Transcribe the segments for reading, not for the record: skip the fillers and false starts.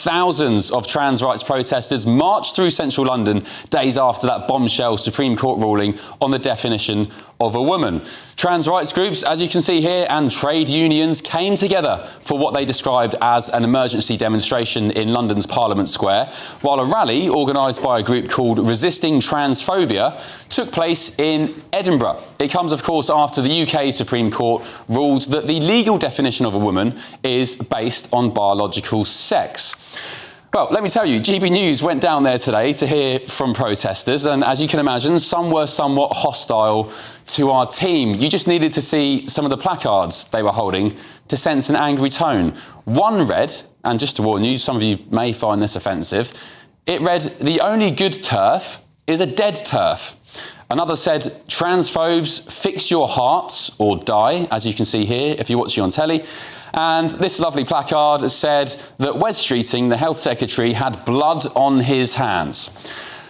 thousands of trans rights protesters marched through central London days after that bombshell Supreme Court ruling on the definition of a woman. Trans rights groups, as you can see here, and trade unions came together for what they described as an emergency demonstration in London's Parliament Square, while a rally organised by a group called Resisting Transphobia took place in Edinburgh. It comes, of course, after the UK Supreme Court ruled that the legal definition of a woman is based on biological sex. Well, let me tell you, GB News went down there today to hear from protesters, and as you can imagine, some were somewhat hostile to our team. You just needed to see some of the placards they were holding to sense an angry tone. One read, and just to warn you, some of you may find this offensive, it read, "The only good turf is a dead turf." Another said, "Transphobes, fix your hearts or die," as you can see here if you're watching on telly. And this lovely placard said that Wes Streeting, the Health Secretary, had blood on his hands.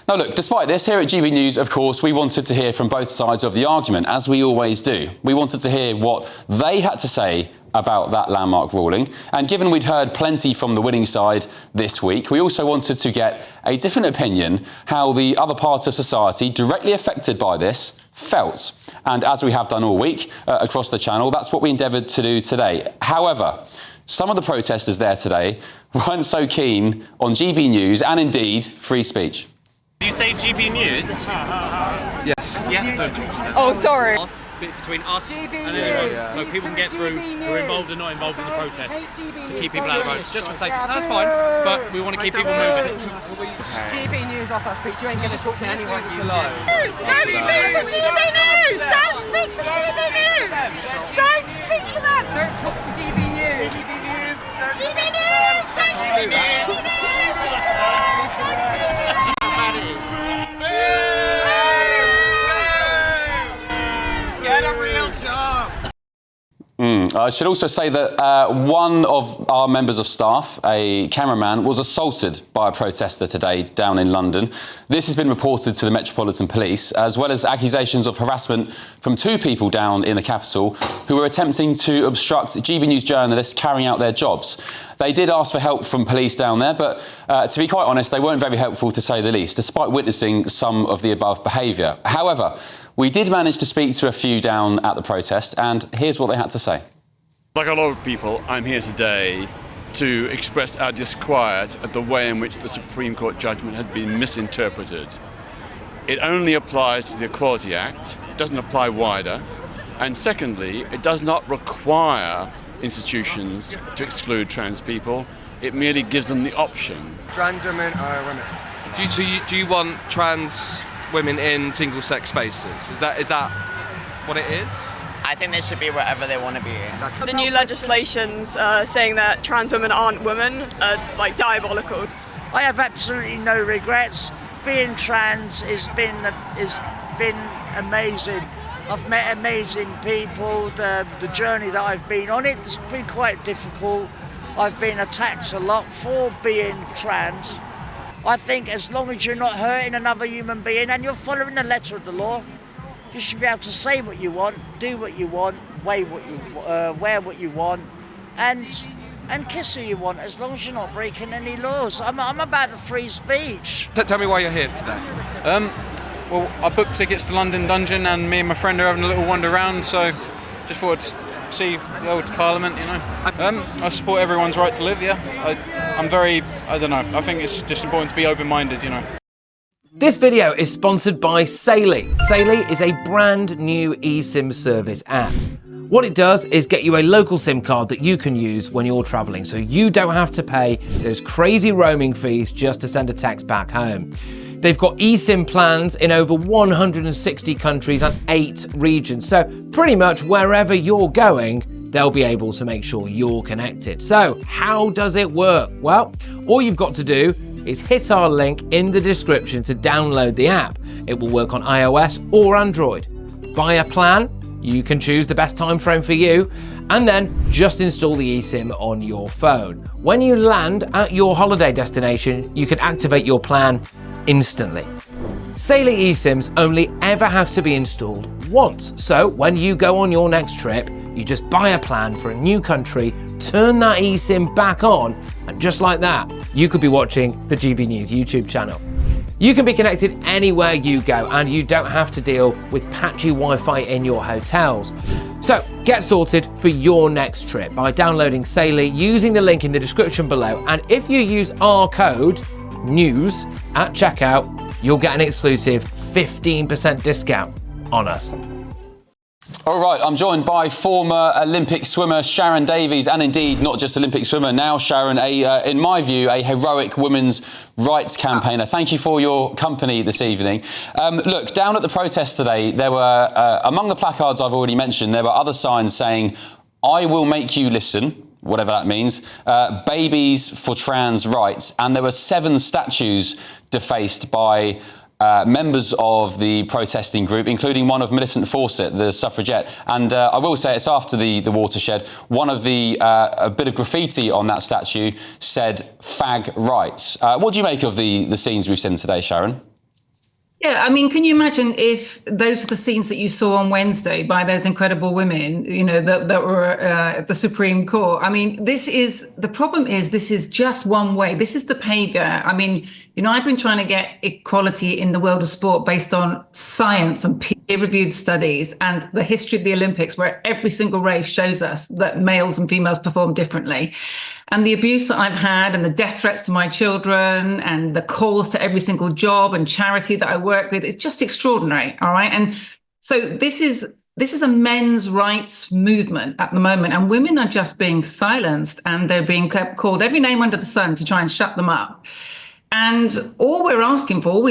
Now look, despite this, here at GB News, of course, we wanted to hear from both sides of the argument, as we always do. We wanted to hear what they had to say about that landmark ruling. And given we'd heard plenty from the winning side this week, we also wanted to get a different opinion how the other part of society directly affected by this felt. And as we have done all week across the channel, that's what we endeavoured to do today. However, some of the protesters there today weren't so keen on GB News and indeed free speech. Did you say GB News? Yes. Yeah. Oh, sorry. Between us GB and everyone, News. so people can get through who are involved and not involved in the protest, to keep people out of the road, just for safety. That's fine, but we want to keep people moving. GB News off our streets, you ain't going to talk to anyone. Don't speak to GB News! Don't speak to GB News! Don't speak to them! Don't talk to GB News! GB News! GB News! GB News! Get a real job! I should also say that one of our members of staff, a cameraman, was assaulted by a protester today down in London. This has been reported to the Metropolitan Police, as well as accusations of harassment from two people down in the capital who were attempting to obstruct GB News journalists carrying out their jobs. They did ask for help from police down there, but to be quite honest, they weren't very helpful, to say the least, despite witnessing some of the above behaviour. However, we did manage to speak to a few down at the protest, and here's what they had to say. Like a lot of people, I'm here today to express our disquiet at the way in which the Supreme Court judgment has been misinterpreted. It only applies to the Equality Act, it doesn't apply wider, and secondly, it does not require institutions to exclude trans people, it merely gives them the option. Trans women are women. Do you want trans women in single-sex spaces? Is that what it is? I think they should be wherever they want to be. The new legislations saying that trans women aren't women are like diabolical. I have absolutely no regrets. Being trans has been amazing. I've met amazing people. The journey that I've been on, it's been quite difficult. I've been attacked a lot for being trans. I think as long as you're not hurting another human being and you're following the letter of the law, you should be able to say what you want, do what you want, wear what you want, and kiss who you want, as long as you're not breaking any laws. I'm about the free speech. Tell me why you're here today. Well, I booked tickets to London Dungeon, and me and my friend are having a little wander around, so just thought I'd see the old Parliament, you know. I support everyone's right to live, yeah. I don't know, I think it's just important to be open-minded, you know. This video is sponsored by Saily. Saily is a brand new eSIM service app. What it does is get you a local SIM card that you can use when you're traveling, so you don't have to pay those crazy roaming fees just to send a text back home. They've got eSIM plans in over 160 countries and 8 regions, so pretty much wherever you're going, they'll be able to make sure you're connected. So how does it work? Well, all you've got to do is hit our link in the description to download the app. It will work on iOS or Android. Buy a plan, you can choose the best time frame for you, and then just install the eSIM on your phone. When you land at your holiday destination, you can activate your plan instantly. Saily eSIMs only ever have to be installed once, so when you go on your next trip, You just buy a plan for a new country, turn that eSIM back on, and just like that, you could be watching the GB News YouTube channel. You can be connected anywhere you go, and you don't have to deal with patchy Wi-Fi in your hotels. So get sorted for your next trip by downloading Saily using the link in the description below, and if you use our code NEWS at checkout, you'll get an exclusive 15% discount on us. All right, I'm joined by former Olympic swimmer Sharon Davies, and indeed not just Olympic swimmer now, Sharon, in my view, a heroic women's rights campaigner. Thank you for your company this evening. Look, down at the protest today, there were, among the placards I've already mentioned, there were other signs saying, "I will make you listen," whatever that means, "babies for trans rights," and there were 7 statues defaced by members of the protesting group, including one of Millicent Fawcett, the suffragette. And I will say it's after the watershed. One of the, a bit of graffiti on that statue said "fag rights." What do you make of the scenes we've seen today, Sharon? Yeah, I mean, can you imagine if those are the scenes that you saw on Wednesday by those incredible women, you know, that were at the Supreme Court? I mean, the problem is this is just one way. This is the behavior. I mean, you know, I've been trying to get equality in the world of sport based on science and peer-reviewed studies and the history of the Olympics, where every single race shows us that males and females perform differently. And the abuse that I've had and the death threats to my children and the calls to every single job and charity that I work with, it's just extraordinary. All right. And so this is a men's rights movement at the moment, and women are just being silenced, and they're being called every name under the sun to try and shut them up. And all we've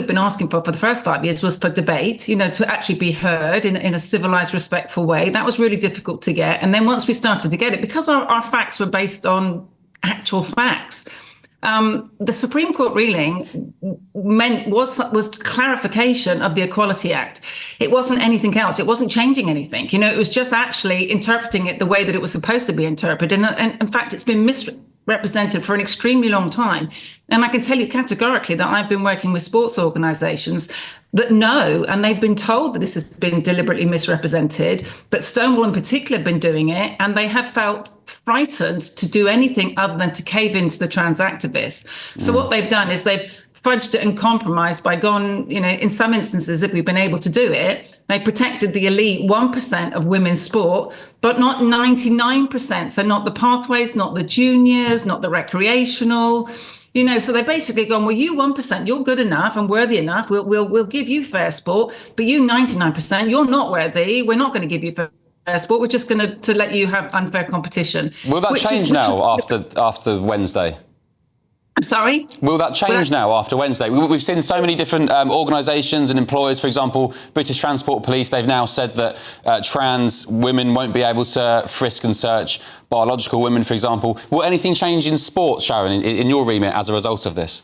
been asking for the first 5 years was for debate, you know, to actually be heard in a civilized, respectful way. That was really difficult to get. And then once we started to get it, because our facts were based on actual facts, the Supreme Court ruling was clarification of the Equality Act. It wasn't anything else. It wasn't changing anything. You know, it was just actually interpreting it the way that it was supposed to be interpreted. And in fact, it's been misrepresented for an extremely long time. And I can tell you categorically that I've been working with sports organisations that know, and they've been told that this has been deliberately misrepresented, but Stonewall in particular have been doing it, and they have felt frightened to do anything other than to cave into the trans activists. So what they've done is they've fudged it and compromised by gone, you know, in some instances, if we've been able to do it, they protected the elite 1% of women's sport, but not 99%. So not the pathways, not the juniors, not the recreational. You know, so they've basically gone, well, you 1%, you're good enough and worthy enough. We'll give you fair sport, but you 99%, you're not worthy. We're not going to give you fair sport. We're just going to let you have unfair competition. Will that change now after Wednesday? Sorry? Will that change now after Wednesday? We've seen so many different organisations and employers, for example, British Transport Police, they've now said that trans women won't be able to frisk and search biological women, for example. Will anything change in sport, Sharon, in your remit as a result of this?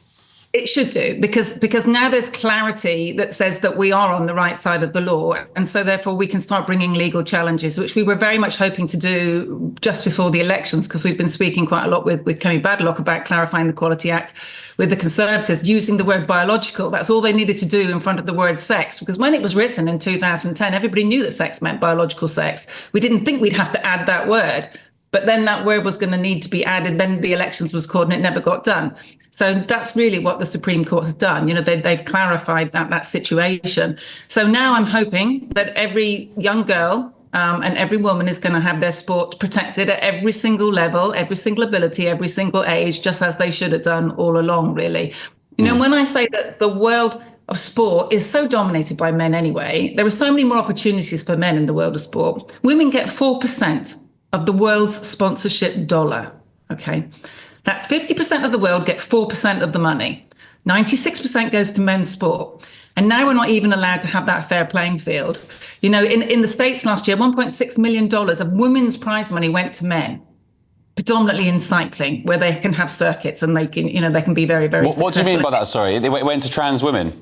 It should do, because now there's clarity that says that we are on the right side of the law. And so therefore we can start bringing legal challenges, which we were very much hoping to do just before the elections, because we've been speaking quite a lot with Kemi Badlock about clarifying the Equality Act with the Conservatives, using the word biological. That's all they needed to do in front of the word sex, because when it was written in 2010, everybody knew that sex meant biological sex. We didn't think we'd have to add that word. But then that word was going to need to be added. Then the elections was called and it never got done. So that's really what the Supreme Court has done. You know, they've clarified that situation. So now I'm hoping that every young girl and every woman is going to have their sport protected at every single level, every single ability, every single age, just as they should have done all along, really. You know, when I say that the world of sport is so dominated by men anyway, there are so many more opportunities for men in the world of sport. Women get 4% of the world's sponsorship dollar, okay? That's 50% of the world get 4% of the money. 96% goes to men's sport. And now we're not even allowed to have that fair playing field. You know, in the States last year, $1.6 million of women's prize money went to men, predominantly in cycling, where they can have circuits and they can, you know, they can be very, very successful. What do you mean by that, sorry? It went to trans women?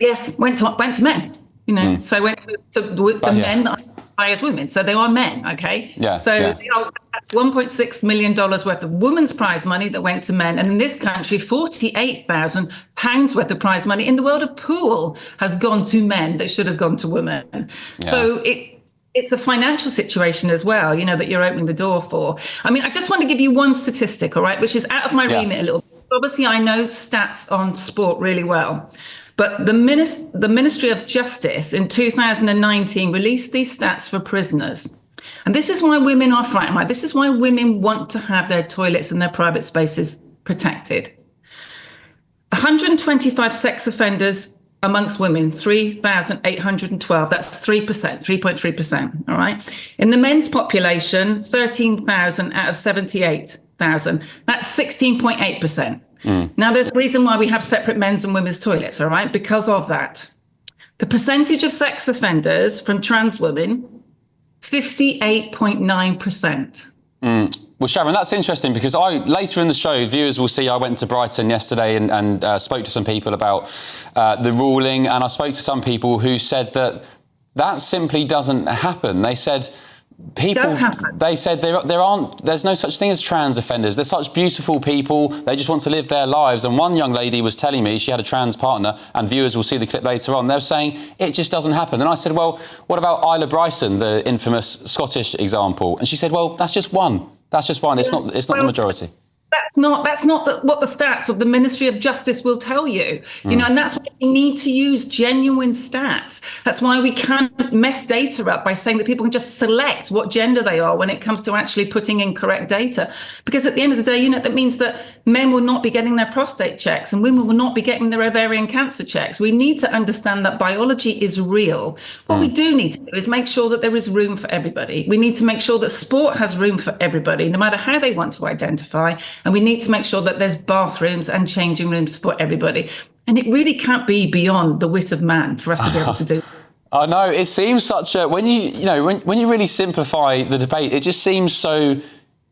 Yes, went to men, you know, so went to the men that identify as women. So they are men, okay? Yeah. So that's $1.6 million worth of women's prize money that went to men. And in this country, £48,000 worth of prize money in the world of pool has gone to men that should have gone to women. Yeah. So it's a financial situation as well, you know, that you're opening the door for. I mean, I just want to give you one statistic, all right, which is out of my remit a little bit. Obviously, I know stats on sport really well. But the Ministry of Justice in 2019 released these stats for prisoners. And this is why women are frightened, right? This is why women want to have their toilets and their private spaces protected. 125 sex offenders amongst women, 3,812. That's 3%, all right? In the men's population, 13,000 out of 78,000. That's 16.8%. Now, there's a reason why we have separate men's and women's toilets, all right? Because of that. The percentage of sex offenders from trans women, 58.9%. Well, Sharon, that's interesting because later in the show, viewers will see I went to Brighton yesterday and spoke to some people about the ruling, and I spoke to some people who said that simply doesn't happen. They said there's no such thing as trans offenders. They're such beautiful people. They just want to live their lives. And one young lady was telling me she had a trans partner, and viewers will see the clip later on. They're saying it just doesn't happen. And I said, well, what about Isla Bryson, the infamous Scottish example? And she said, well, that's just one. That's just one. It's not the majority. That's not what the stats of the Ministry of Justice will tell you. You know, and that's why we need to use genuine stats. That's why we can't mess data up by saying that people can just select what gender they are when it comes to actually putting in correct data. Because at the end of the day, you know, that means that men will not be getting their prostate checks and women will not be getting their ovarian cancer checks. We need to understand that biology is real. What we do need to do is make sure that there is room for everybody. We need to make sure that sport has room for everybody, no matter how they want to identify. And we need to make sure that there's bathrooms and changing rooms for everybody. And it really can't be beyond the wit of man for us to be able to do. I know, it seems such a... When you really simplify the debate, it just seems so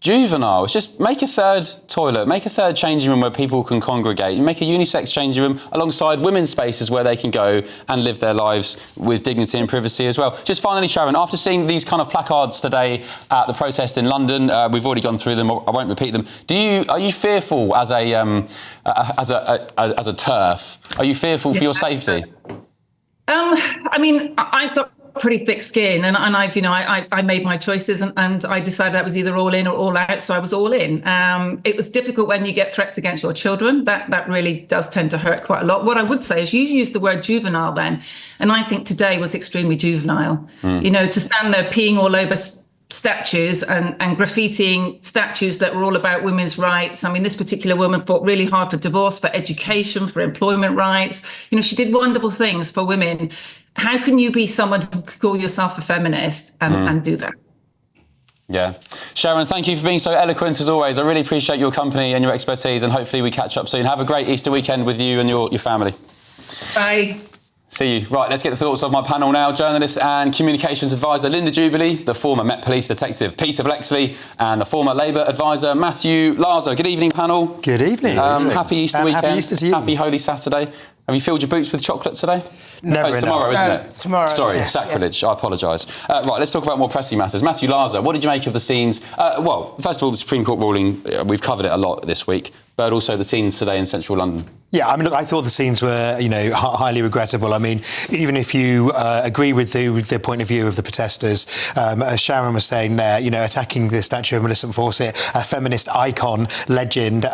juvenile. It's just make a third toilet, make a third changing room where people can congregate. You make a unisex changing room alongside women's spaces where they can go and live their lives with dignity and privacy as well. Just finally, Sharon, after seeing these kind of placards today at the protest in London, we've already gone through them. I won't repeat them. Are you fearful as a TERF? Are you fearful for your safety? I mean, I've got pretty thick skin, and I've, you know, I made my choices, and I decided that was either all in or all out, so I was all in. It was difficult when you get threats against your children. That really does tend to hurt quite a lot. What I would say is you used the word juvenile then, and I think today was extremely juvenile. You know, to stand there peeing all over statues and graffitiing statues that were all about women's rights. I mean, this particular woman fought really hard for divorce, for education, for employment rights. You know, she did wonderful things for women. How can you be someone who could call yourself a feminist and do that? Yeah. Sharon, thank you for being so eloquent as always. I really appreciate your company and your expertise, and hopefully we catch up soon. Have a great Easter weekend with you and your family. Bye. See you. Right, let's get the thoughts of my panel now. Journalist and communications advisor Linda Jubilee, the former Met Police detective Peter Blexley, and the former Labour advisor Matthew Larser. Good evening, panel. Good evening. Happy Easter weekend. Happy Easter to you. Happy Holy Saturday. Have you filled your boots with chocolate today? Never it's tomorrow, isn't it? It's tomorrow. Sorry, sacrilege. I apologise. Right, let's talk about more pressing matters. Matthew Larser, what did you make of the scenes? Well, first of all, the Supreme Court ruling, we've covered it a lot this week, but also the scenes today in central London. Yeah, I mean, look, I thought the scenes were, you know, highly regrettable. I mean, even if you agree with the point of view of the protesters, as Sharon was saying there, you know, attacking the statue of Millicent Fawcett, a feminist icon, legend,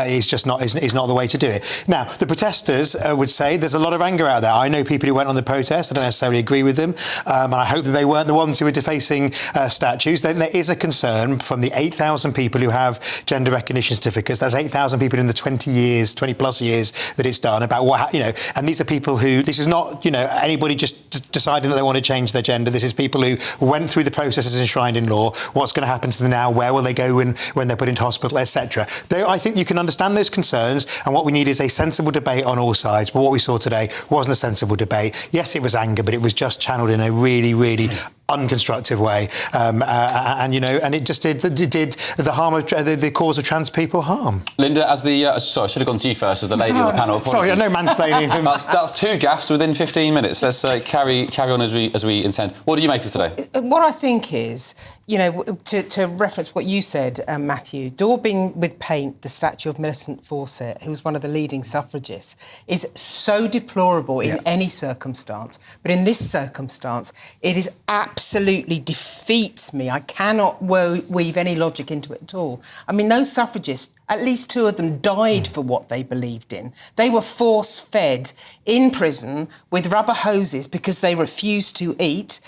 is just not is not the way to do it. Now, the protesters would say there's a lot of anger out there. I know people who went on the protest. I don't necessarily agree with them, and I hope that they weren't the ones who were defacing statues. Then there is a concern from the 8,000 people who have gender recognition certificates. That's 8,000 people in the 20 plus years that it's done, about what, you know, and these are people who, this is not, you know, anybody just deciding that they want to change their gender. This is people who went through the processes enshrined in law. What's going to happen to them now? Where will they go when they're put into hospital, etc. I think you can understand those concerns, and what we need is a sensible debate on all sides. But what we saw today wasn't a sensible debate. Yes, it was anger, but it was just channeled in a really, really unconstructive way, and you know, and it just did the harm of the cause of trans people harm. Linda, as the sorry, I should have gone to you first as the lady on the panel. Sorry, no mansplaining. that's two gaffes within 15 minutes. Let's carry on as we intend. What do you make of today? What I think is, you know, to reference what you said, Matthew, daubing with paint the statue of Millicent Fawcett, who was one of the leading suffragists, is so deplorable in any circumstance. But in this circumstance, it is absolutely absolutely defeats me. I cannot weave any logic into it at all. I mean, those suffragists, at least 2 of them died for what they believed in. They were force-fed in prison with rubber hoses because they refused to eat.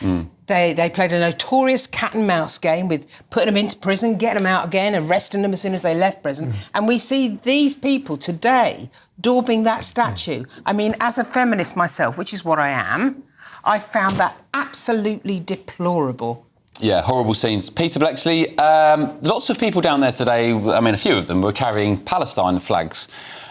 They played a notorious cat and mouse game with putting them into prison, getting them out again, arresting them as soon as they left prison. And we see these people today daubing that statue. I mean, as a feminist myself, which is what I am, I found that absolutely deplorable. Yeah, horrible scenes. Peter Blexley, lots of people down there today, I mean, a few of them were carrying Palestine flags.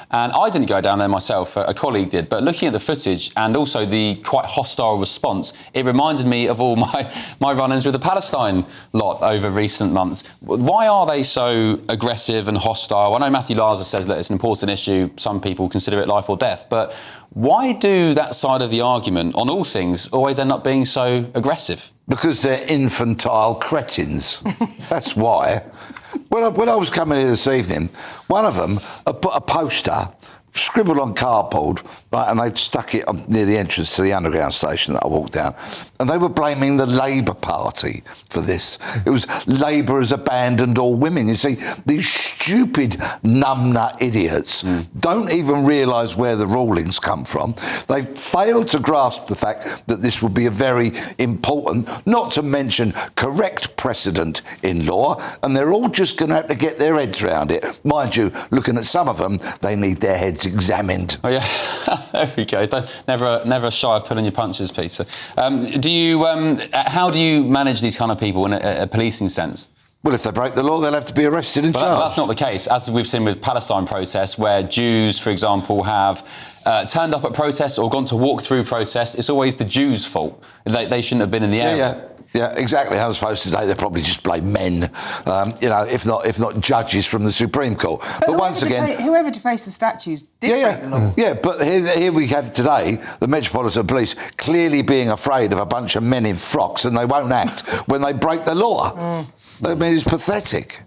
And I didn't go down there myself, a colleague did, but looking at the footage and also the quite hostile response, it reminded me of all my run-ins with the Palestine lot over recent months. Why are they so aggressive and hostile? I know Matthew Larser says that it's an important issue, some people consider it life or death, but why do that side of the argument on all things always end up being so aggressive? Because they're infantile cretins. That's why. When I was coming here this evening, one of them put a poster scribbled on cardboard, right, and they'd stuck it near the entrance to the underground station that I walked down, and they were blaming the Labour Party for this. It was Labour has abandoned all women. You see, these stupid numbnut idiots don't even realise where the rulings come from. They've failed to grasp the fact that this would be a very important, not to mention correct precedent in law, and they're all just going to have to get their heads around it. Mind you, looking at some of them, they need their heads examined. Oh yeah, there we go. Never shy of pulling your punches, Peter. How do you manage these kind of people in a policing sense? Well, if they break the law, they'll have to be arrested and charged. That's not the case, as we've seen with Palestine protests, where Jews, for example, have turned up at protests or gone to walk through protests. It's always the Jews' fault. They shouldn't have been in the area. Yeah, exactly. I suppose today they probably just blame men, if not judges from the Supreme Court. But once again, whoever defaced the statues did break the law. Yeah, but here we have today the Metropolitan Police clearly being afraid of a bunch of men in frocks, and they won't act when they break the law. I mean, it's pathetic.